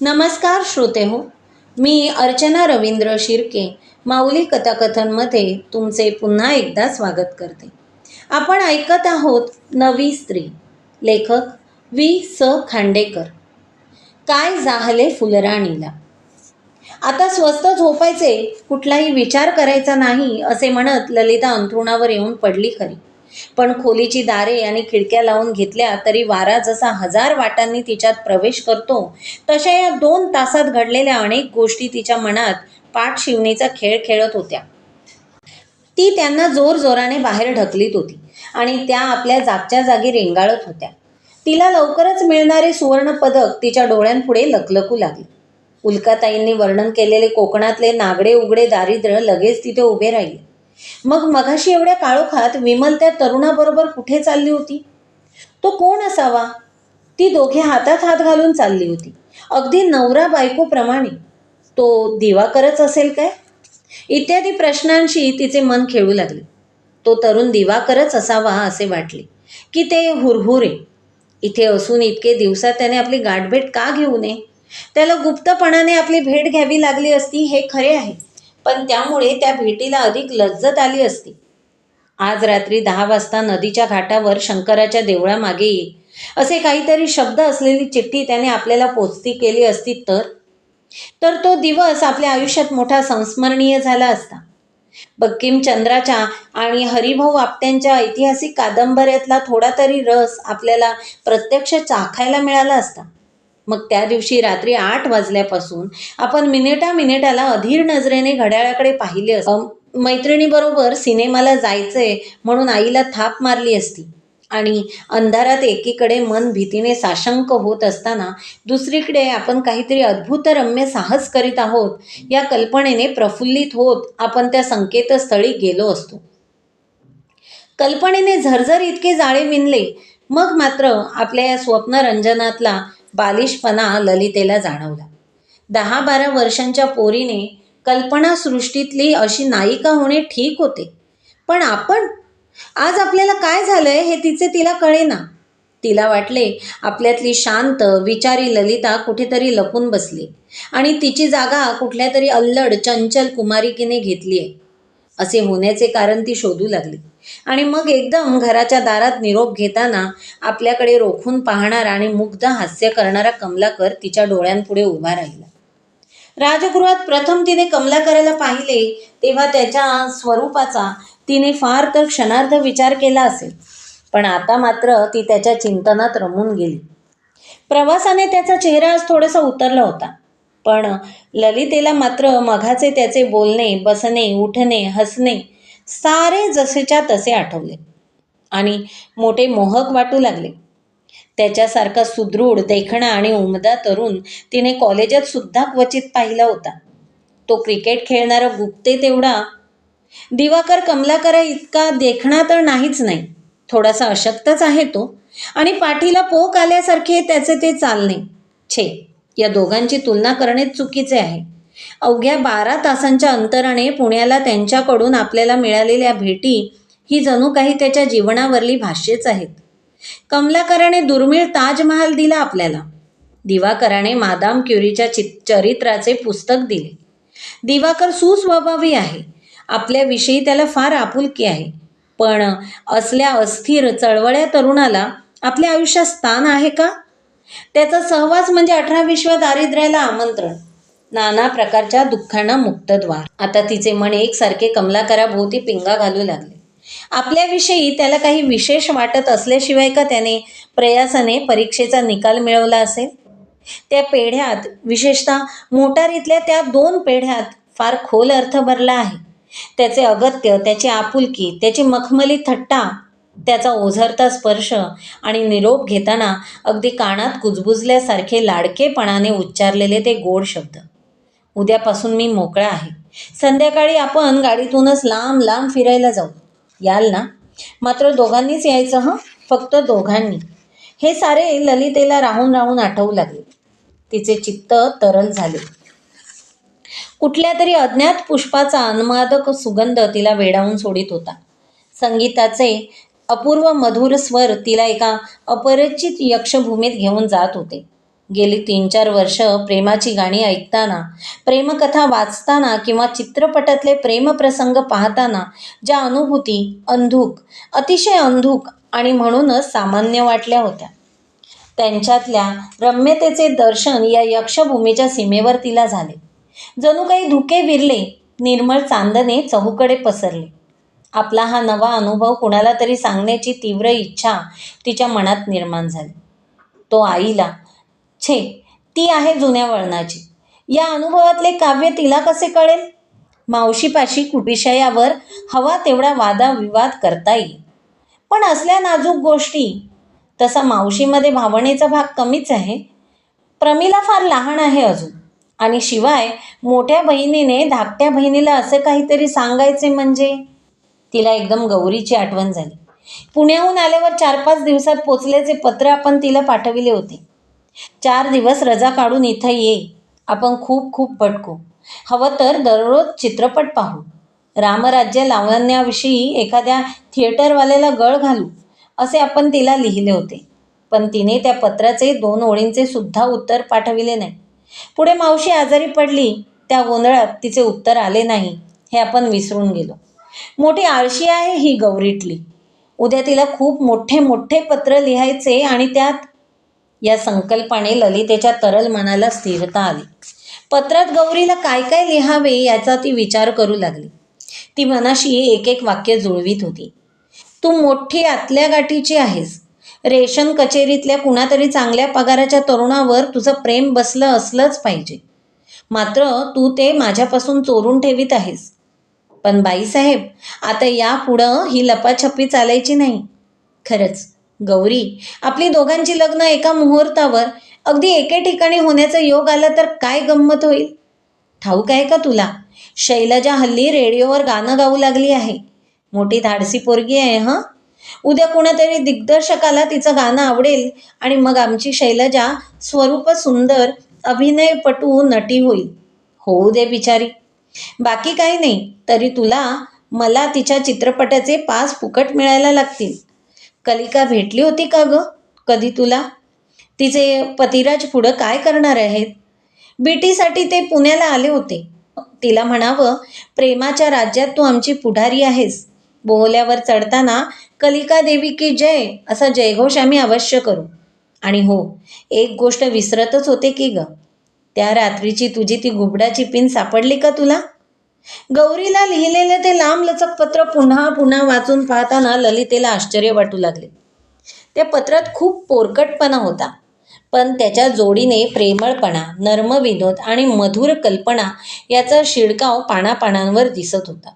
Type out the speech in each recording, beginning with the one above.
नमस्कार श्रोते हो. मी अर्चना रवींद्र शिर्के माऊली कथाकथनमध्ये तुमचे पुन्हा एकदा स्वागत करते. आपण ऐकत आहोत नवी स्त्री, लेखक वि.स. खांडेकर. काय जाहले फुलराणीला. आता स्वस्त झोपायचे, कुठलाही विचार करायचा नाही असे म्हणत ललिता अंथरुणावर येऊन पडली खरी, पण खोलीची दारे आणि खिडक्या लावून घेतल्या तरी वारा जसा 1000 वाटांनी तिच्यात प्रवेश करतो, तशा या 2 तासात घडलेल्या अनेक गोष्टी तिच्या मनात पाठ शिवणीचा खेळ खेळत होत्या. ती त्यांना जोरजोराने बाहेर ढकलीत होती आणि त्या आपल्या जागच्या जागी रेंगाळत होत्या. तिला लवकरच मिळणारे सुवर्ण पदक तिच्या डोळ्यांपुढे लखलखू लागले. उल्काताईंनी वर्णन केलेले कोकणातले नागडे उघडे दारिद्र्य लगेच तिथे उभे राहिले. मग मगाशी एवढ्या काळोखात विमल त्या तरुणाबरोबर कुठे चालली होती? तो कोण असावा? ती दोघे हातात हात घालून चालली होती, अगदी नवरा बायकोप्रमाणे. तो दिवाकरच असेल काय? इत्यादी प्रश्नांशी तिचे मन खेळू लागले. तो तरुण दिवाकरच असावा असे वाटले की ते हुरहुरे. इथे असून इतके दिवसात त्याने आपली गाठभेट का घेऊ नये? त्याला गुप्तपणाने आपली भेट घ्यावी लागली असती हे खरे आहे, पण त्यामुळे त्या भेटीला अधिक लज्जत आली असती. आज रात्री 10 वाजता नदीच्या घाटावर शंकराच्या देवळामागे ये, असे काहीतरी शब्द असलेली चिठ्ठी त्याने आपल्याला पोचती केली असती तर तो दिवस आपल्या आयुष्यात मोठा संस्मरणीय झाला असता. बंकिमचंद्राच्या आणि हरिभाऊ आपट्यांच्या ऐतिहासिक कादंबऱ्यातला थोडा तरी रस आपल्याला प्रत्यक्ष चाखायला मिळाला असता. मग त्या दिवशी रात्री 8 वाजल्यापासून आपण मिनिटाला अधीर नजरेने घड्याळाकडे पाहिले मैत्रिणीबरोबर सिनेमाला जायचंय म्हणून आईला थाप मारली असती आणि अंधारात एकीकडे मन भीतीने साशंक होत असताना दुसरीकडे आपण काहीतरी अद्भुतरम्य साहस करीत आहोत या कल्पनेने प्रफुल्लित होत आपण त्या संकेतस्थळी गेलो असतो. कल्पनेने झरझर इतके जाळे विणले, मग मात्र आपल्या या स्वप्नरंजनातला बालिशपणा ललितेला जाणवला. 10-12 वर्षांच्या पोरीने कल्पनासृष्टीतली अशी नायिका होणे ठीक होते, पण आपण आज आपल्याला काय झालंय हे तिला कळेना. तिला वाटले आपल्यातली शांत विचारी ललिता कुठेतरी लपून बसली आणि तिची जागा कुठल्या तरी अल्लड चंचल कुमारिकेने घेतली आहे. असे होण्याचे कारण ती शोधू लागली आणि मग एकदम घराच्या दारात निरोप घेताना आपल्याकडे रोखून पाहणारा आणि मुग्ध हास्य करणारा कमलाकर तिच्या डोळ्यांपुढे उभा राहिला. राजगृहात प्रथम तिने कमलाकरला पाहिले तेव्हा त्याच्या स्वरूपाचा तिने फार तर क्षणार्ध विचार केला असेल, पण आता मात्र ती त्याच्या चिंतनात रमून गेली. प्रवासाने त्याचा चेहरा आज थोडासा उतरला होता, पण ललितेला मात्र मघाचे त्याचे बोलणे, बसणे, उठणे, हसणे सारे जसेच्या तसे आठवले आणि मोठे मोहक वाटू लागले. त्याच्यासारखा सुदृढ, देखणा आणि उमदा तरुण तिने कॉलेजात सुद्धा क्वचित पाहिला होता. तो क्रिकेट खेळणारा गुप्ते तेवढा. दिवाकर कमलाकरा इतका देखणा तर नाहीच नाही, थोडासा अशक्तच आहे तो आणि पाठीला पोक आल्यासारखे त्याचे ते चालणे. छे, या दोघांची तुलना करणे चुकीचे आहे. अवघ्या 12 तासांच्या अंतराने पुण्याला त्यांच्याकडून आपल्याला मिळालेल्या भेटी ही जणू काही त्याच्या जीवनावरली भाष्येच आहेत. कमलाकराने दुर्मिळ ताजमहाल दिला आपल्याला. दिवाकराने मादाम क्युरीच्या चरित्राचे पुस्तक दिले. दिवाकर सुस्वभावी आहे, आपल्याविषयी त्याला फार आपुलकी आहे, पण असल्या अस्थिर चळवळ्या तरुणाला आपल्या आयुष्यात स्थान आहे का? त्याचा सहवास म्हणजे 18-20व्या दारिद्र्याला आमंत्रण, नाना प्रकारच्या दुःखांना मुक्तद्वार. आता तिचे मन एकसारखे कमलाकराभोवती पिंगा घालू लागले. आपल्याविषयी त्याला काही विशेष वाटत असल्याशिवाय का त्याने प्रयासाने परीक्षेचा निकाल मिळवला असेल? त्या पेढ्यात, विशेषतः मोटारीतल्या त्या 2 पेढ्यात फार खोल अर्थ भरला आहे. त्याचे अगत्य, त्याची आपुलकी, त्याची मखमली थट्टा, त्याचा ओझरता स्पर्श आणि निरोप घेताना अगदी कानात कुजबुजल्यासारखे लाडकेपणाने उच्चारलेले ते गोड शब्द. उद्यापासून मी मोकळा आहे. संध्याकाळी आपण गाडीतूनच लांब लांब फिरायला जाऊ. याल ना? मात्र दोघांनीच यायचं हं, फक्त दोघांनी. हे सारे ललितेला राहून राहून आठवू लागले. तिचे चित्त तरल झाले. कुठल्या तरी अज्ञात पुष्पाचा अन्मादक सुगंध तिला वेडावून सोडित होता. संगीताचे अपूर्व मधुर स्वर तिला एका अपरिचित यक्षभूमीत घेऊन जात होते. गेली 3-4 वर्ष प्रेमाची गाणी ऐकताना, प्रेमकथा वाचताना किंवा चित्रपटातले प्रेमप्रसंग पाहताना ज्या अनुभूती अतिशय अंधुक आणि म्हणूनच सामान्य वाटल्या होत्या, त्यांच्यातल्या रम्यतेचे दर्शन या यक्षभूमीच्या सीमेवर तिला झाले. जणू काही धुके विरले, निर्मळ चांदणे चहूकडे पसरले. आपला हा नवा अनुभव कुणाला तरी सांगण्याची तीव्र इच्छा तिच्या मनात निर्माण झाली. तो आईला, छे, ती आहे जुन्या वळणाची. या अनुभवातले काव्य तिला कसे कळेल? मावशीपाशी विषयावर हवा तेवढा वादाविवाद करता येईल, पण असल्या नाजूक गोष्टी, तसा मावशीमध्ये भावनेचा भाग कमीच आहे. प्रमिला फार लहान आहे अजून, आणि शिवाय मोठ्या बहिणीने धाकट्या बहिणीला असे काहीतरी सांगायचे म्हणजे. तिला एकदम गौरीची आठवण झाली. पुण्याहून आल्यावर 4-5 दिवसात पोचल्याचे पत्र आपण तिला पाठविले होते. 4 दिवस रजा काढून इथं ये, आपण खूप खूप भटकू, हवं तर दररोज चित्रपट पाहू, रामराज्य लावण्याविषयी एखाद्या थिएटरवाल्याला गळ घालू, असे आपण तिला लिहिले होते. पण तिने त्या पत्राचे 2 ओळींचे सुद्धा उत्तर पाठविले नाही. पुढे मावशी आजारी पडली, त्या गोंधळात तिचे उत्तर आले नाही, हे आपण विसरून गेलो. मोठी आळशी आहे ही गौरीतली. उद्या तिला खूप मोठे मोठे पत्र लिहायचे आणि त्यात. या संकल्पाने ललितेच्या तरल मनाला स्थिरता आली. पत्रात गौरीला काय काय लिहावे याचा ती विचार करू लागली. ती मनाशी एक एक वाक्य जुळवीत होती. तू मोठी आतल्या गाठीची आहेस. रेशन कचेरीतल्या कुणातरी चांगल्या पगाराच्या तरुणावर तुझं प्रेम बसलं असलंच पाहिजे. मात्र तू ते माझ्यापासून चोरून ठेवीत आहेस. पण बाईसाहेब, आता यापुढं ही लपाछपी चालायची नाही. खरंच गौरी, आपली दोघांची लग्न एका मुहूर्तावर अगदी एके ठिकाणी होण्याचा योग आला तर काय गंमत होईल? ठाऊक आहे का तुला, शैलजा हल्ली रेडिओवर गाणं गाऊ लागली आहे. मोठी धाडसी पोरगी आहे हं. उद्या कुणातरी दिग्दर्शकाला तिचं गाणं आवडेल आणि मग आमची शैलजा स्वरूप सुंदर, अभिनयपटू नटी होईल. होऊ दे बिचारी. बाकी काही नाही तरी मला तिच्या चित्रपटाचे पास फुकट मिळायला लागतील. कलिका भेटली होती का गं कधी तुला? तिचे पतिराज पुढं काय करणार आहेत? बीटीसाठी ते पुण्याला आले होते. तिला म्हणावं, प्रेमाच्या राज्यात तू आमची पुढारी आहेस. बोहल्यावर चढताना कलिका देवी की जय असा जयघोष आम्ही अवश्य करू. आणि हो, एक गोष्ट विसरतच होते की ग, त्या रात्रीची तुझी ती घुबडाची पिन सापडली का तुला? गौरीला लिहिलेले ते लांबलचक पत्र पुन्हा पुन्हा वाचून पाहताना ललितेला आश्चर्य वाटू लागले. त्या पत्रात खूप पोरकटपणा होता, पण त्याच्या जोडीने प्रेमळपणा, नर्मविनोद आणि मधुर कल्पना याचा शिडकाव पानापानांवर दिसत होता.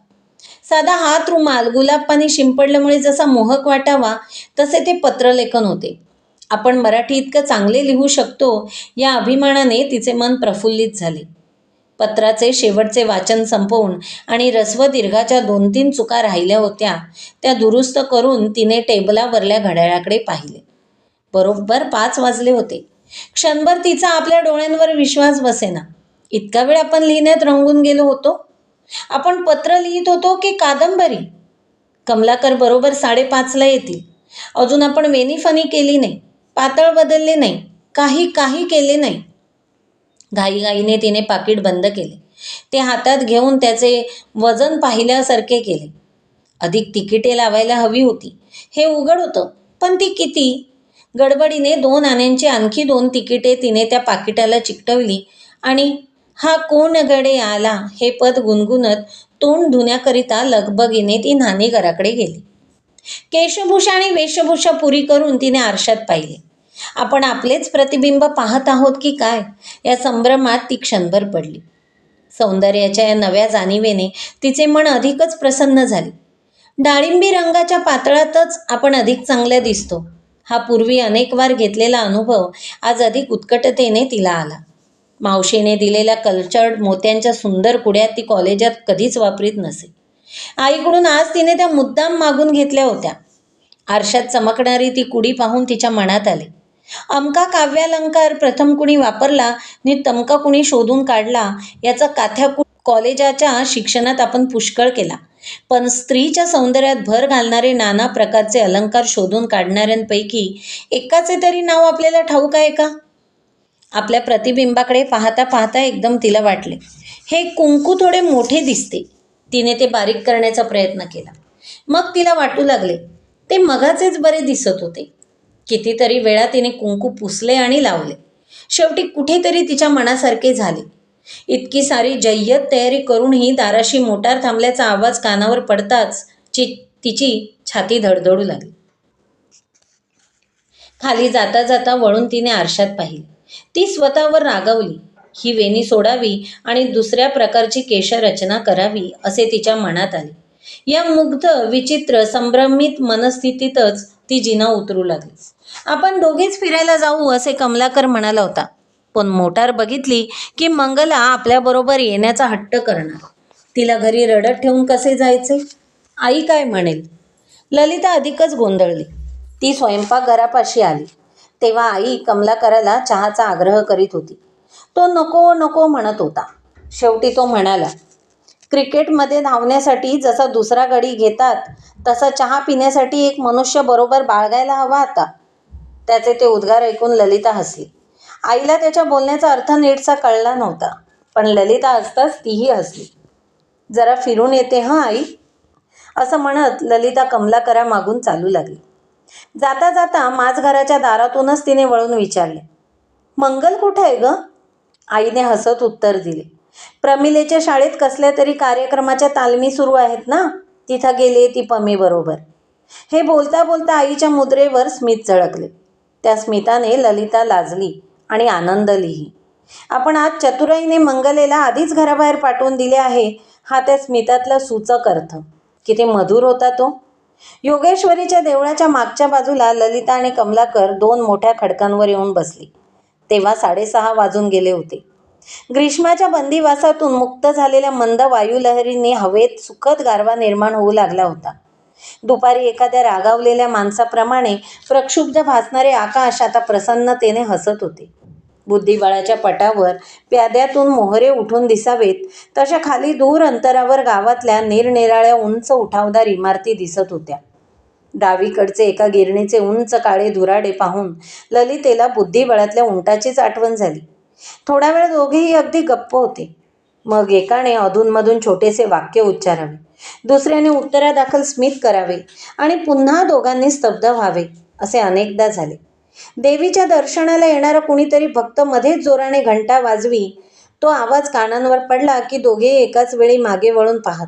साधा हात रुमाल गुलाब पाणी शिंपडल्यामुळे जसा मोहक वाटावा तसे ते पत्रलेखन होते. आपण मराठी इतकं चांगले लिहू शकतो या अभिमानाने तिचे मन प्रफुल्लित झाले. पत्राचे शेवटचे वाचन संपवून आणि ऱ्हस्व दीर्घाच्या 2-3 चुका राहिल्या होत्या त्या दुरुस्त करून तिने टेबलावरल्या घड्याळाकडे पाहिले. बरोबर 5 वाजले होते. क्षणभर तिचा आपल्या डोळ्यांवर विश्वास बसेना. इतका वेळ आपण लिहिण्यात रंगून गेलो होतो. आपण पत्र लिहित होतो की कादंबरी? कमलाकर बरोबर 5:30ला येतील. अजून आपण वेणीफणी केली नाही, पातळ बदलले नाही, काही केले नाही. घाईघाईने तिने पाकीट बंद केले. ते हातात घेऊन त्याचे वजन पाहिल्यासारखे केले. अधिक तिकिटे लावायला हवी होती हे उघड होतं, पण ती किती? गडबडीने 2 आण्यांची आणखी 2 तिकिटे तिने त्या पाकिटाला चिकटवली आणि हा कोण गडे आला हे पद गुणगुणत तोंड धुण्याकरिता लगबगीने ती न्हाणीघराकडे गेली. केशभूषा आणि वेशभूषा पुरी करून तिने आरशात पाहिले. आपण आपलेच प्रतिबिंब पाहत आहोत की काय या संभ्रमात ती क्षणभर पडली. सौंदर्याच्या या नव्या जाणीवेने तिचे मन अधिकच प्रसन्न झाले. डाळिंबी रंगाच्या पातळातच आपण अधिक चांगल्या दिसतो हा पूर्वी अनेक वार घेतलेला अनुभव आज अधिक उत्कटतेने तिला आला. मावशीने दिलेल्या कल्चर्ड मोत्यांच्या सुंदर कुड्या ती कॉलेजात कधीच वापरीत नसे. आईकडून आज तिने त्या मुद्दाम मागून घेतल्या होत्या. आरशात चमकणारी ती कुडी पाहून तिच्या मनात आले, अमका काव्यालंकार प्रथम कुणी वापरला आणि तमका कुणी शोधून काढला याचा काथ्या कॉलेजाच्या शिक्षणात आपण पुष्कळ केला. पण स्त्रीच्या सौंदर्यात भर घालणारे नाना प्रकारचे अलंकार शोधून काढणाऱ्यांपैकी एकाचे तरी नाव आपल्याला ठाऊक आहे का? आपल्या प्रतिबिंबाकडे पाहता पाहता एकदम तिला वाटले, हे कुंकू थोडे मोठे दिसते. तिने ते बारीक करण्याचा प्रयत्न केला. मग तिला वाटू लागले, ते मगाचेच बरे दिसत होते. कितीतरी वेळा तिने कुंकू पुसले आणि लावले. शेवटी कुठेतरी तिच्या मनासारखे झाले. इतकी सारी जय्यत तयारी करूनही दाराशी मोटार थांबल्याचा आवाज कानावर पडताच तिची छाती धडधडू लागली. खाली जाता जाता वळून तिने आरशात पाहिले. ती स्वतःवर रागावली. ही वेणी सोडावी आणि दुसऱ्या प्रकारची केशरचना करावी असे तिच्या मनात आले. या मुग्ध, विचित्र, संभ्रमित मनस्थितीतच ती जिना उतरू लागली. आपण दोघेच फिरायला जाऊ असे कमलाकर म्हणाला होता. पण मोटार बघितली की मंगला आपल्याबरोबर येण्याचा हट्ट करणार. तिला घरी रडत ठेवून कसे जायचे? आई काय म्हणेल? ललिता अधिकच गोंधळली. ती स्वयंपाकघरापाशी आली तेव्हा आई कमलाकराला चहाचा आग्रह करीत होती. तो नको नको म्हणत होता. शेवटी तो म्हणाला, क्रिकेटमध्ये धावण्यासाठी जसा दुसरा गडी घेतात तसा चहा पिण्यासाठी एक मनुष्य बरोबर बाळगायला हवा आता. त्याचे ते उद्गार ऐकून ललिता हसली. आईला त्याच्या बोलण्याचा अर्थ नीटसा कळला नव्हता, पण ललिता हसताच तीही हसली. जरा फिरून येते हं आई, असं म्हणत ललिता कमलाकरामागून चालू लागली. जाता जाता माझघराच्या दारातूनच तिने वळून विचारले, मंगल कुठे आहे ग? आईने हसत उत्तर दिले, प्रमिलेच्या शाळेत कसल्या तरी कार्यक्रमाच्या तालमी सुरू आहेत ना, तिथं गेले ती पमी बरोबर. हे बोलता बोलता आईच्या मुद्रेवर स्मित झळकले. त्या स्मिताने ललिता लाजली आणि आनंदलीही. आपण आज चतुराईने मंगलेला आधीच घराबाहेर पाठवून दिले आहे, हा त्या स्मितातला सूचक अर्थ. किती मधुर होता तो. योगेश्वरीच्या देवळाच्या मागच्या बाजूला ललिता आणि कमलाकर दोन मोठ्या खडकांवर येऊन बसली. तेव्हा 6:30 वाजून गेले होते. ग्रीष्माच्या बंदिवासातून मुक्त झालेल्या मंद वायुलहरींनी हवेत सुखद गारवा निर्माण होऊ लागला होता. दुपारी एखाद्या रागावलेल्या माणसाप्रमाणे प्रक्षुब्ध भासणारे आकाश आता प्रसन्नतेने हसत होते. बुद्धिबळाच्या पटावर प्याद्यातून मोहरे उठून दिसावेत तशा खाली दूर अंतरावर गावातल्या निरनिराळ्या उंच उठावदार इमारती दिसत होत्या. डावीकडचे एका गिरणीचे उंच काळे धुराडे पाहून ललितेला बुद्धिबळातल्या उंटाचीच आठवण झाली. थोडा वेळ दोघेही अगदी गप्प होते. मग एकाने अधूनमधून छोटेसे वाक्य उच्चारावे, दुसऱ्याने उत्तरादाखल स्मित करावे आणि पुन्हा दोघांनी स्तब्ध व्हावे असे अनेकदा झाले. देवीच्या दर्शनाला येणारा कुणीतरी भक्त मध्येच जोराने घंटा वाजवी. तो आवाज कानांवर पडला की दोघे एकाच वेळी मागे वळून पाहत,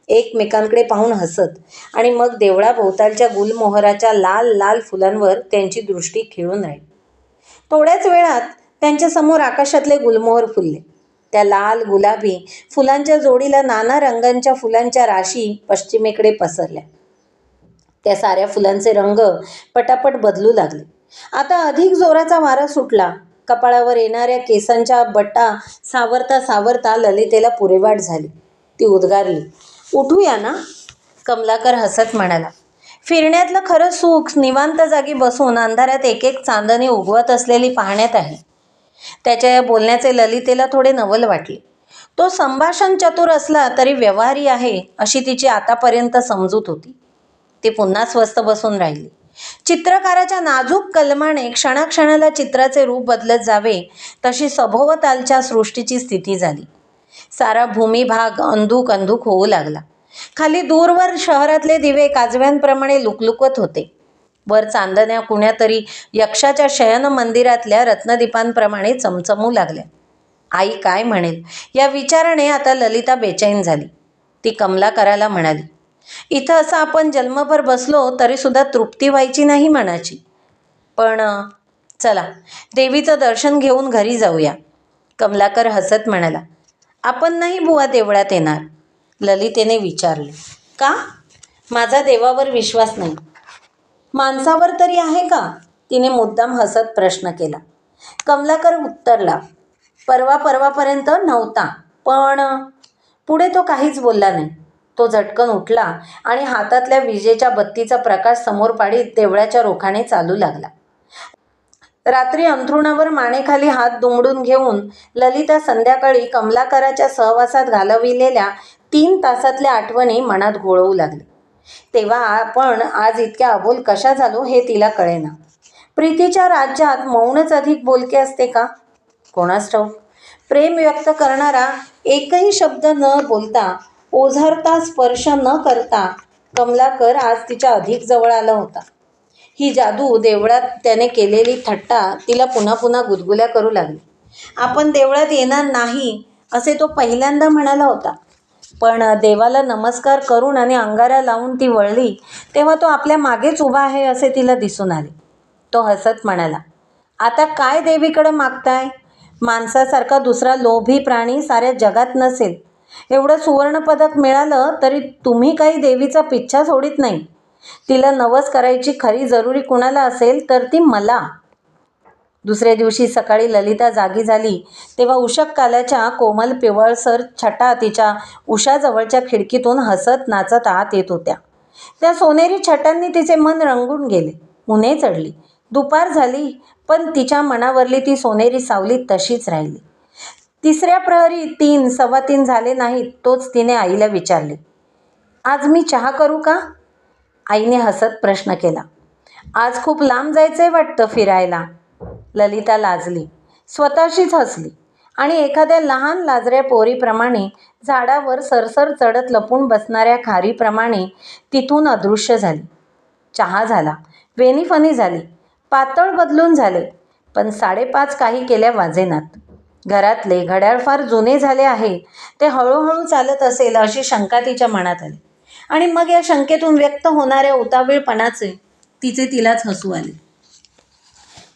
एकमेकांकडे पाहून हसत आणि मग देवळाभोवतालच्या गुलमोहराच्या लाल लाल फुलांवर त्यांची दृष्टी खिळून राहील. थोड्याच वेळात त्यांच्या समोर आकाशातले गुलमोहर फुलले. त्या लाल गुलाबी फुलांच्या जोडीला नाना रंगांच्या फुलांच्या राशी पश्चिमेकडे पसरल्या. त्या साऱ्या फुलांचे रंग पटापट बदलू लागले. आता अधिक जोराचा वारा सुटला. कपाळावर येणाऱ्या केसांच्या बटा सावरता सावरता ललितेला पुरेवाट झाली. ती उद्गारली, उठूया ना? कमलाकर हसत म्हणाला, फिरण्यातलं खरं सुख निवांत जागी बसून अंधारात एक एक चांदणी उगवत असलेली पाहण्यात आहे. त्याच्या या बोलण्याचे ललितेला थोडे नवल वाटले. तो संभाषण चतुर असला तरी व्यवहारी आहे अशी तिची आतापर्यंत समजूत होती. ती पुन्हा स्वस्थ बसून राहिली. चित्रकाराच्या नाजूक कलमाने क्षणाक्षणाला चित्राचे रूप बदलत जावे तशी सभोवतालच्या सृष्टीची स्थिती झाली. सारा भूमिभाग अंधुक अंधुक होऊ लागला. खाली दूरवर शहरातले दिवे काजव्यांप्रमाणे लुकलुकत होते. वर चांदण्या कुण्यातरी यक्षाच्या शयन मंदिरातल्या रत्नदीपांप्रमाणे चमचमू लागल्या. आई काय म्हणेल या विचाराने आता ललिता बेचैन झाली. ती कमलाकराला म्हणाली, इथं असं आपण जन्मभर बसलो तरी सुद्धा तृप्ती व्हायची नाही मनाची. पण चला देवीचं दर्शन घेऊन घरी जाऊया. कमलाकर हसत म्हणाला, आपण नाही बुवा देवळात येणार? ललितेने विचारले. का? माझा देवावर विश्वास नाही. माणसावर तरी आहे का? तिने मुद्दाम हसत प्रश्न केला. कमलाकर उत्तरला, परवापर्यंत नव्हता, पण पुढे तो काहीच बोलला नाही. तो झटकन उठला आणि हातातल्या विजेच्या बत्तीचा प्रकाश समोर पाडीत देवळाच्या रोखाने चालू लागला. रात्री अंथरुणावर मानेखाली हात दुमडून घेऊन ललिता संध्याकाळी कमलाकराच्या सहवासात घालविलेल्या 3 तासातल्या आठवणी मनात घोळवू लागली. तेव्हा आपण आज इतक्या अबोल कशा झालो हे तिला कळेना. प्रीतीच्या राज्यात मौनच अधिक बोलके असते का? कोणास ठाऊक. प्रेम व्यक्त करणारा एकही शब्द न बोलता, ओझरता स्पर्श न करता कमलाकर आज तिच्या अधिक जवळ आला होता. ही जादू देवळात त्याने केलेली थट्टा तिला पुन्हा पुन्हा गुदगुल्या करू लागली. आपण देवळात येणार नाही असे तो पहिल्यांदा म्हणाला होता, पण देवाला नमस्कार करून आणि अंगारा लावून ती वळली तेव्हा तो आपल्या मागेच उभा आहे असे तिला दिसून आले. तो हसत म्हणाला, आता काय देवीकडे मागताय? माणसासारखा दुसरा लोभी प्राणी साऱ्या जगात नसेल. एवढं सुवर्णपदक मिळालं तरी तुम्ही काही देवीचा पिच्छा सोडित नाही. तिला नवस करायची खरी जरुरी कुणाला असेल तर ती मला. दुसऱ्या दिवशी सकाळी ललिता जागी झाली तेव्हा उषक कालाच्या कोमल पिवळसर छटा तिच्या उशाजवळच्या खिडकीतून हसत नाचत आत येत होत्या. त्या सोनेरी छटांनी तिचे मन रंगून गेले. उन्हे चढली, दुपार झाली, पण तिच्या मनावरली ती सोनेरी सावली तशीच राहिली. तिसऱ्या प्रहरी 3, 3:15 झाले नाहीत तोच तिने आईला विचारले, आज मी चहा करू का? आईने हसत प्रश्न केला. आज खूप लांब जायचंय वाटतं फिरायला. ललिता लाजली, स्वतःशीच हसली आणि एखाद्या लहान लाजऱ्या पोरीप्रमाणे झाडावर सरसर चढत लपून बसणाऱ्या खारीप्रमाणे तिथून अदृश्य झाली. चहा झाला, वेणीफणी झाली, पातळ बदलून झाले, पण 5:30 काही केल्या वाजेनात. घरातले घड्याळ फार जुने झाले आहे, ते हळूहळू चालत असेल अशी शंका तिच्या मनात आली. आणि मग या शंकेतून व्यक्त होणाऱ्या उतावीळपणाचे तिचे तिलाच हसू आले.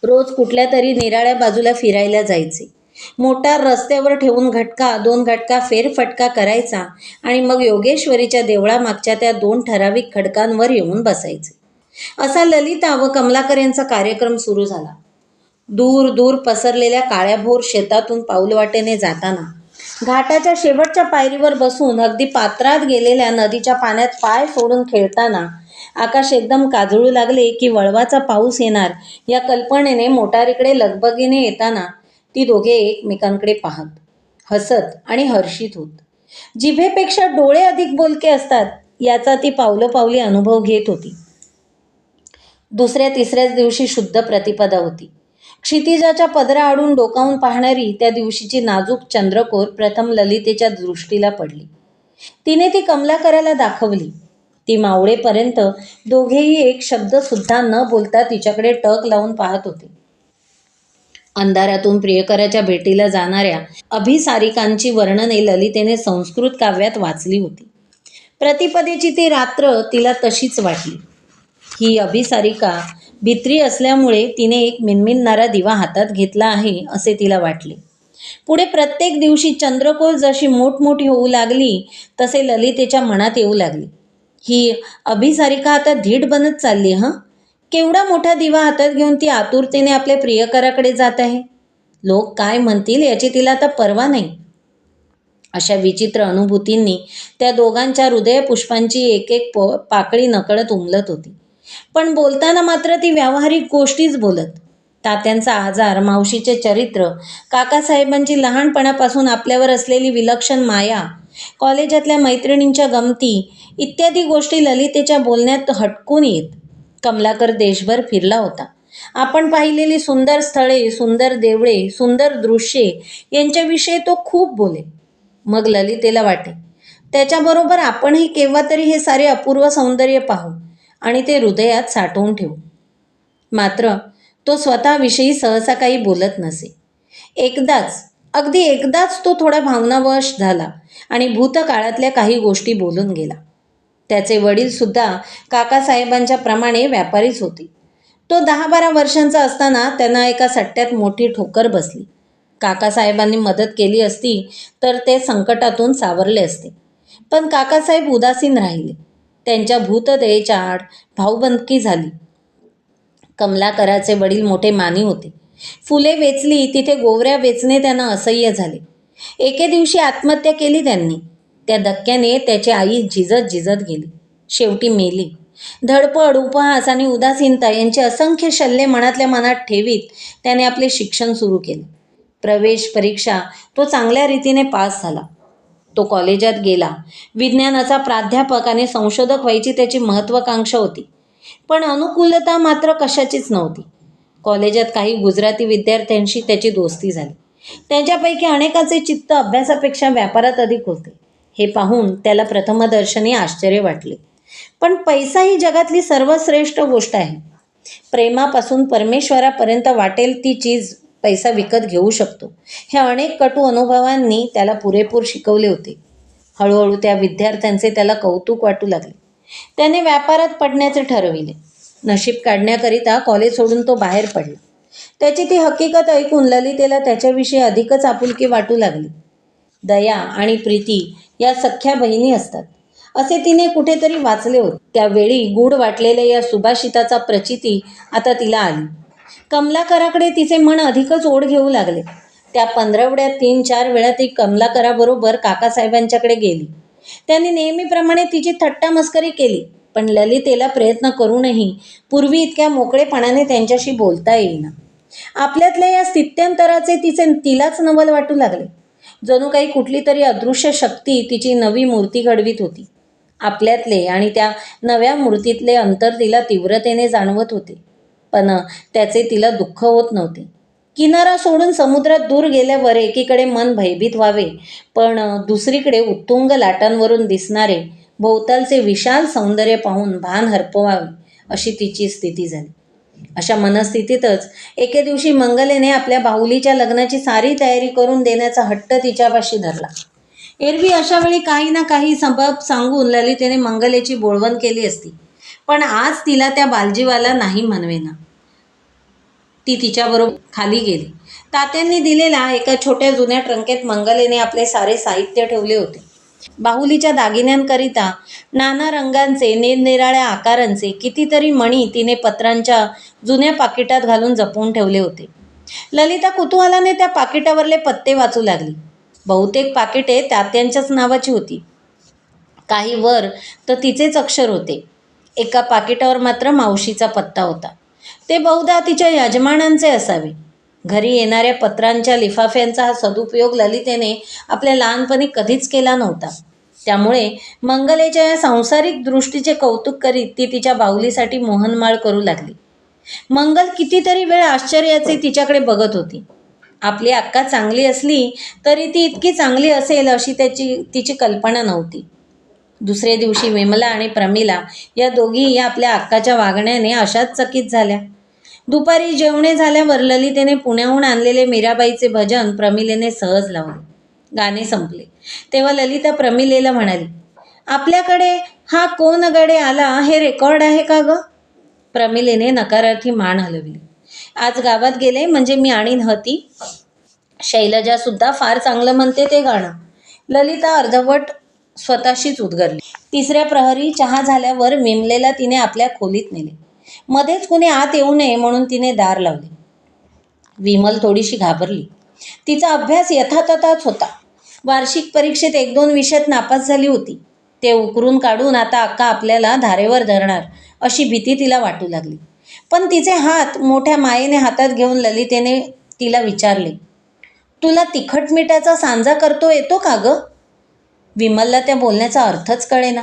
रोज कुठल्या तरी निराळ्या बाजूला फिरायला जायचे. मोटार रस्त्यावर ठेवून घटका 2 घटका फेरफटका करायचा आणि मग योगेश्वरीच्या देवळामागच्या त्या 2 ठराविक खडकांवर येऊन बसायचे. असा ललिता व कमलाकर यांचा कार्यक्रम सुरू झाला. दूर दूर पसरलेल्या काळ्याभोर शेतातून पाऊलवाटेने जाताना, घाटाच्या शेवटच्या पायरीवर बसून अगदी पात्रात गेलेल्या नदीच्या पाण्यात पाय सोडून खेळताना, आकाश एकदम काजळू लागले की वळवाचा पाऊस येणार या कल्पनेने मोटारीकडे लगबगीने येताना ती दोघे एकमेकांकडे पाहत, हसत आणि हर्षित होत. जिभेपेक्षा डोळे अधिक बोलके असतात याचा ती पावलोपावली अनुभव घेत होती. दुसऱ्या तिसऱ्याच दिवशी शुद्ध प्रतिपदा होती. क्षितिजाच्या पदराआडून डोकावून पाहणारी त्या दिवशीची नाजूक चंद्रकोर प्रथम ललितेच्या दृष्टीला पडली. तिने ती कमलाकराला दाखवली. ती मावळेपर्यंत दोघेही एक शब्द सुद्धा न बोलता तिच्याकडे टक लावून पाहत होते. अंधारातून प्रियकराच्या भेटीला जाणाऱ्या अभिसारिकांची वर्णने ललितेने संस्कृत काव्यात वाचली होती. प्रतिपदेची ती रात्र तिला तशीच वाटली. ही अभिसारिका भित्री असल्यामुळे तिने एक मिणमिणणारा दिवा हातात घेतला आहे असे तिला वाटले. पुढे प्रत्येक दिवशी चंद्रकोर जशी मोठमोठी होऊ लागली तसे ललितेच्या मनात येऊ लागली, ही अभिसारिका आता धीट बनत चालली. केवढा मोठा दिवा हातात घेऊन ती आतुरतेने आपल्या प्रियकराकडे जात आहे. लोक काय म्हणतील याची तिला आता पर्वा नाही. अशा विचित्र अनुभूतींनी त्या दोघांच्या हृदयपुष्पांची एक एक पाकळी नकळत उमलत होती. पण बोलताना मात्र ती व्यावहारिक गोष्टीच बोलत. तात्यांचा आजार, मावशीचे चरित्र, काकासाहेबांची लहानपणापासून आपल्यावर असलेली विलक्षण माया, कॉलेजातल्या मैत्रिणींच्या गमती इत्यादी गोष्टी ललितेच्या बोलण्यात हटकून येत. कमलाकर देशभर फिरला होता. आपण पाहिलेली सुंदर स्थळे, सुंदर देवळे, सुंदर दृश्ये यांच्याविषयी तो खूप बोले. मग ललितेला वाटे, त्याच्याबरोबर आपणही केव्हा तरी हे सारे अपूर्व सौंदर्य पाहू आणि ते हृदयात साठवून ठेवू. मात्र तो स्वतःविषयी सहसा काही बोलत नसे. अगदी एकदाच तो थोडा भावनावश झाला आणि भूतकाळातल्या काही गोष्टी बोलून गेला. त्याचे वडील सुद्धा काकासाहेबांच्या प्रमाणे व्यापारीच होते. तो 10-12 वर्षांचा असताना त्यांना एका सट्ट्यात मोठी ठोकर बसली. काकासाहेबांनी मदत केली असती तर ते संकटातून सावरले असते. पण काकासाहेब उदासीन राहिले. त्यांच्या भूतदयेच्या आड भाऊबंदकी झाली. कमलाकराचे वडील मोठे मानी होते. फुले वेचली तिथे गोवऱ्या वेचणे त्यांना असह्य झाले. एके दिवशी आत्महत्या केली त्यांनी. त्या धक्क्याने त्याची आई झिजत झिजत गेली. शेवटी मेली. धडपड, उपहास आणि उदासीनता यांचे असंख्य शल्ये मनातल्या मनात ठेवीत त्याने आपले शिक्षण सुरू केले. प्रवेश परीक्षा तो चांगल्या रीतीने पास झाला. तो कॉलेजात गेला. विज्ञानाचा प्राध्यापक आणि संशोधक व्हायची त्याची महत्त्वाकांक्षा होती. पण अनुकूलता मात्र कशाचीच नव्हती. कॉलेजात काही गुजराती विद्यार्थ्यांशी त्याची दोस्ती झाली. त्यांच्यापैकी अनेकाचे चित्त अभ्यासापेक्षा व्यापारात अधिक होते. हे पाहून त्याला प्रथमदर्शनी आश्चर्य वाटले. पण पैसा ही जगातली सर्वश्रेष्ठ गोष्ट आहे. प्रेमापासून परमेश्वरापर्यंत वाटेल ती चीज पैसा विकत घेऊ शकतो, हे अनेक कटू अनुभवांनी त्याला पुरेपूर शिकवले होते. हळूहळू त्या विद्यार्थ्यांचे त्याला कौतुक वाटू लागले. त्याने व्यापारात पडण्याचे ठरविले. नशीब काढण्याकरिता कॉलेज सोडून तो बाहेर पडला. त्याची ती हकीकत ऐकून ललितेला त्याच्याविषयी अधिकच आपुलकी वाटू लागली. दया आणि प्रीती या सख्या बहिणी असतात, असे तिने कुठेतरी वाचले होते. त्यावेळी गूढ वाटलेल्या या सुभाषिताचा प्रचिती आता तिला आली. कमलाकराकडे तिचे मन अधिकच ओढ घेऊ लागले. त्या पंधरवड्यात 3-4 वेळा ती कमलाकराबरोबर काकासाहेबांच्याकडे गेली. त्यांनी नेहमीप्रमाणे तिची थट्टा मस्करी केली, पण ललितेला प्रयत्न करूनही पूर्वी इतक्या मोकळेपणाने त्यांच्याशी बोलता येईना. आपल्यातल्या या स्थित्यंतराचे तिलाच नवल वाटू लागले. जणू काही कुठली तरी अदृश्य शक्ती तिची नवी मूर्ती घडवीत होती. आपल्यातले आणि त्या नव्या मूर्तीतले अंतर तिला तीव्रतेने जाणवत होते, पण त्याचे तिला दुःख होत नव्हते. किनारा सोडून समुद्रात दूर गेल्यावर एकीकडे मन भयभीत व्हावे, पण दुसरीकडे उत्तुंग लाटांवरून दिसणारे भोवतालचे विशाल सौंदर्य पाहून भान हरपवावे, अशी तिची स्थिती झाली. अशा मनस्थितीतच एके दिवशी मंगलेने आपल्या बाहुलीच्या लग्नाची सारी तयारी करून देण्याचा हट्ट तिच्यापाशी धरला. एरवी अशा वेळी काही ना काही सबब सांगून ललितेने मंगलेची बोळवण केली असती, पण आज तिला त्या बालजीवाला नाही म्हणवेना. ती तिच्याबरोबर खाली गेली. तात्यांनी दिलेल्या एका छोट्या जुन्या ट्रंकेत मंगलेने आपले सारे साहित्य ठेवले होते. बाहुलीच्या दागिन्यांकरिता नाना रंगांचे, निरनिराळ्या आकारांचे कितीतरी मणी तिने पत्रांच्या जुन्या पाकिटात घालून जपून ठेवले होते. ललिता कुतूहलाने त्या पाकिटावरले पत्ते वाचू लागली. बहुतेक पाकिटे तात्यांच्याच नावाची होती. काही वर तर तिचेच अक्षर होते. एका पाकिटावर मात्र मावशीचा पत्ता होता. ते बहुधा तिच्या यजमानांचे असावे. घरी येणाऱ्या पत्रांच्या लिफाफ्यांचा हा सदुपयोग ललितेने आपल्या लहानपणी कधीच केला नव्हता. त्यामुळे मंगलेच्या या सांसारिक दृष्टीचे कौतुक करीत ती तिच्या बाहुलीसाठी मोहनमाळ करू लागली. मंगल कितीतरी वेळ आश्चर्याचे तिच्याकडे बघत होती. आपली अक्का चांगली असली तरी ती इतकी चांगली असेल अशी तिची कल्पना नव्हती. दुसऱ्या दिवशी विमला आणि प्रमिला या दोघीही आपल्या अक्काच्या वागण्याने अशाच चकित झाल्या. दुपारी जेवणे झाल्यावर ललितेने पुण्याहून आणलेले मीराबाईचे भजन प्रमिलेने सहज लावले. गाणे संपले तेव्हा ललिता प्रमिलेला म्हणाली, आपल्याकडे हा कोण गडे आला हे रेकॉर्ड आहे का ग? प्रमिलेने नकारार्थी मान हलवली. आज गावात गेले म्हणजे मी आणीन हती. शैलजा सुद्धा फार चांगलं म्हणते ते गाणं. ललिता अर्धवट स्वतःशीच उद्गारली. तिसऱ्या प्रहरी चहा झाल्यावर विमलेला तिने आपल्या खोलीत नेले. मध्येच कुणी आत येऊ नये म्हणून तिने दार लावले. विमल थोडीशी घाबरली. तिचा अभ्यास यथातथाच होता. वार्षिक परीक्षेत 1-2 विषयात नापास झाली होती. ते उकरून काढून आता अक्का आपल्याला धारेवर धरणार अशी भीती तिला वाटू लागली. पण तिचे हात मोठ्या मायेने हातात घेऊन ललितेने तिला विचारले, तुला तिखट मिठाचा सांजा करतो येतो का ग? विमलला त्या बोलण्याचा अर्थच कळेना.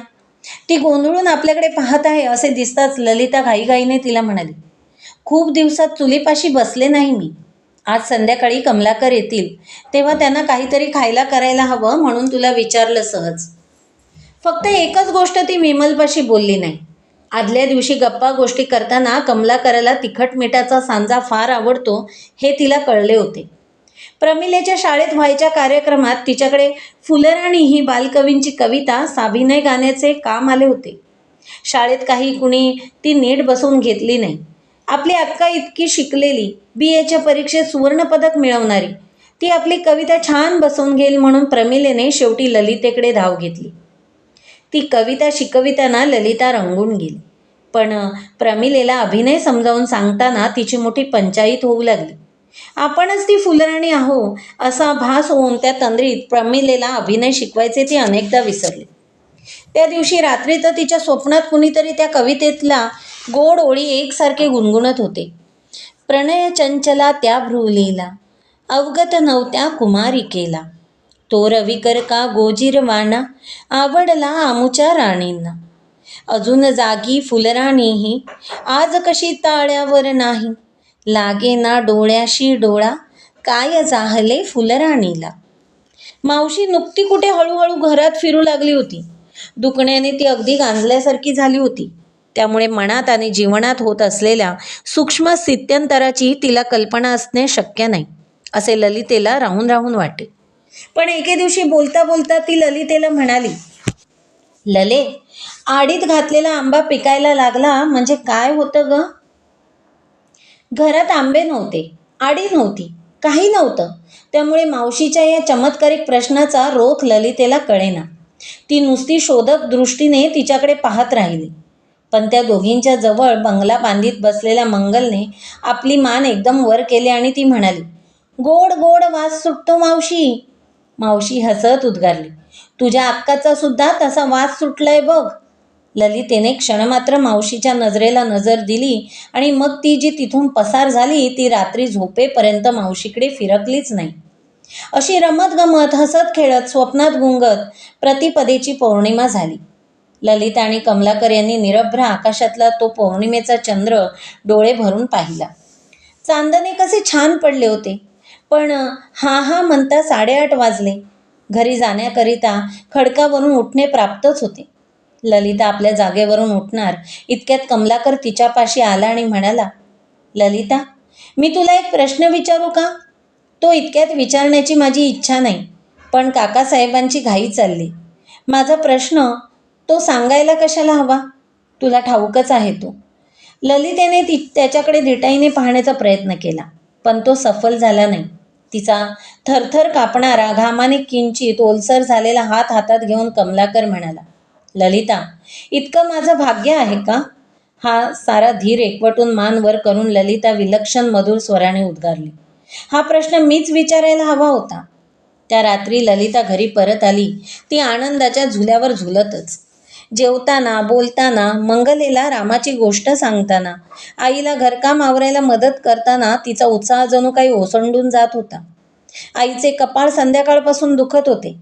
ती गोंधळून आपल्याकडे पाहत आहे असे दिसताच ललिता घाईघाईने तिला म्हणाली, खूप दिवसात चुलीपाशी बसले नाही मी. आज संध्याकाळी कमलाकर येतील तेव्हा त्यांना काहीतरी खायला करायला हवं म्हणून तुला विचारलं सहज. फक्त एकच गोष्ट ती विमलपाशी बोलली नाही. आदल्या दिवशी गप्पा गोष्टी करताना कमलाकराला तिखट मिठाचा सांजा फार आवडतो हे तिला कळले होते. प्रमिलेच्या शाळेत व्हायच्या कार्यक्रमात तिच्याकडे फुलराणी ही बालकवींची कविता साभिनय गाण्याचे काम आले होते. शाळेत काही कुणी ती नीट बसवून घेतली नाही. आपली अक्का इतकी शिकलेली, BAच्या परीक्षेत सुवर्णपदक मिळवणारी, ती आपली कविता छान बसवून घेईल म्हणून प्रमिलेने शेवटी ललितेकडे धाव घेतली. ती कविता शिकविताना ललिता रंगून गेली. पण प्रमिलेला अभिनय समजावून सांगताना तिची मोठी पंचाईत होऊ लागली. आपणच ती फुलराणी आहो असा भास होऊन त्या तंद्रीत प्रमिलेला अभिनय शिकवायचे ती अनेकदा विसरली. त्या दिवशी रात्री तर तिच्या स्वप्नात कुणीतरी त्या कवितेतला गोड ओळी एकसारखे गुणगुणत होते. प्रणय चंचला त्या भ्रुलीला, अवगत नव्हत्या कुमारिकेला, तो रविकर का गोजीरवाना, आवडला आमुच्या राणींना. अजून जागी फुलराणीही, आज कशी ताळ्यावर नाही, लागे ना डोळ्याशी डोळा, काय जाहले फुलराणीला. मावशी नुकती कुठे हळूहळू घरात फिरू लागली होती. दुखण्याने ती अगदी गांजल्यासारखी झाली होती. त्यामुळे मनात आणि जीवनात होत असलेल्या सूक्ष्म स्थित्यंतराची तिला कल्पना असणे शक्य नाही, असे ललितेला राहून राहून वाटे. पण एके दिवशी बोलता बोलता ती ललितेला म्हणाली, लले, आडीत घातलेला आंबा पिकायला लागला म्हणजे काय होतं ग? घरात आंबे नव्हते, आडी नव्हती, काही नव्हतं. त्यामुळे मावशीच्या या चमत्कारिक प्रश्नाचा रोख ललितेला कळेना. ती नुसती शोधक दृष्टीने तिच्याकडे पाहत राहिली. पण त्या दोघींच्या जवळ बंगला बांधीत बसलेल्या मंगलने आपली मान एकदम वर केली आणि ती म्हणाली, गोड गोड वास सुटतो मावशी. मावशी हसत उद्गारली, तुझ्या अक्काचा सुद्धा तसा वास सुटलाय बघ. ललितेने क्षणमात्र मावशीच्या नजरेला नजर दिली आणि मग ती जी तिथून पसार झाली ती रात्री झोपेपर्यंत मावशीकडे फिरकलीच नाही. अशी रमत गमत हसत खेळत स्वप्नात गुंगत प्रतिपदेची पौर्णिमा झाली. ललिता आणि कमलाकर यांनी निरभ्र आकाशातला तो पौर्णिमेचा चंद्र डोळे भरून पाहिला. चांदणे कसे छान पडले होते. पण हा हा म्हणता 8:30 वाजले. घरी जाण्याकरिता खडकावरून उठणे प्राप्तच होते. ललिता आपल्या जागेवरून उठणार इतक्यात कमलाकर तिच्यापाशी आला आणि म्हणाला, ललिता, मी तुला एक प्रश्न विचारू का? तो इतक्यात विचारण्याची माझी इच्छा नाही, पण काकासाहेबांची घाई चालली. माझा प्रश्न तो सांगायला कशाला हवा? तुला ठाऊकच आहे तो. ललितेने त्याच्याकडे धिटाईने पाहण्याचा प्रयत्न केला, पण तो सफल झाला नाही. तिचा थरथर कापणारा, घामाने किंचित ओलसर झालेला हात हातात घेऊन कमलाकर म्हणाला, ललिता, इतकं माझं भाग्य आहे का? हा सारा धीर एकवटून मान वर करून ललिता विलक्षण मधुर स्वराने उद्गारली, हा प्रश्न मीच विचारायला हवा होता. त्या रात्री ललिता घरी परत आली ती आनंदाच्या झुल्यावर झुलतच. जेवताना, बोलताना, मंगलेला रामाची गोष्ट सांगताना, आईला घरकाम आवरायला मदत करताना तिचा उत्साह जणू काही ओसंडून जात होता. आईचे कपाळ संध्याकाळपासून दुखत होते.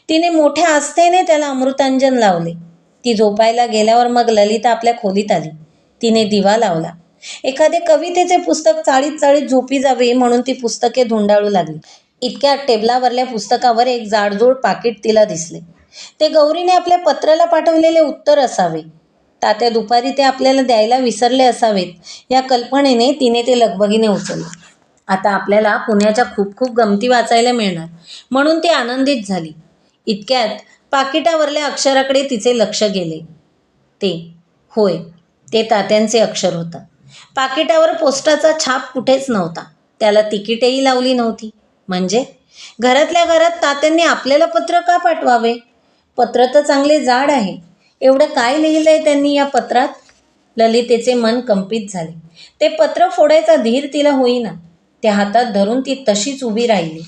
तिने मोठ्या आस्थेने त्याला अमृतांजन लावले. ती झोपायला गेल्यावर मग ललिता आपल्या खोलीत आली. तिने दिवा लावला. एखादे कवितेचे पुस्तक चाळीत चाळीत झोपी जावे म्हणून ती पुस्तके धुंडाळू लागली. इतक्यात टेबलावरल्या पुस्तकावर एक जाडजूड पाकिट तिला दिसले. ते गौरीने आपल्या पत्राला पाठवलेले उत्तर असावे. तात्या दुपारी ते आपल्याला द्यायला विसरले असावेत या कल्पनेने तिने ते लगबगीने उचलले. आता आपल्याला पुण्याच्या खूप खूप गमती वाचायला मिळणार म्हणून ती आनंदित झाली. इतक्यात पाकिटावरल्या अक्षराकडे तिचे लक्ष गेले. होय, ते तात्यांचे अक्षर होतं. पाकिटावर पोस्टाचा छाप कुठेच नव्हता. त्याला तिकीटेही लावली नव्हती. म्हणजे घरातल्या घरात तात्यांनी आपल्याला पत्र का पाठवावे? पत्र तर चांगले जाड आहे. एवढं काय लिहिलंय त्यांनी या पत्रात? ललितेचे मन कंपित झाले. ते पत्र फोडायचा धीर तिला होईना. त्या हातात धरून ती तशीच उभी राहिली.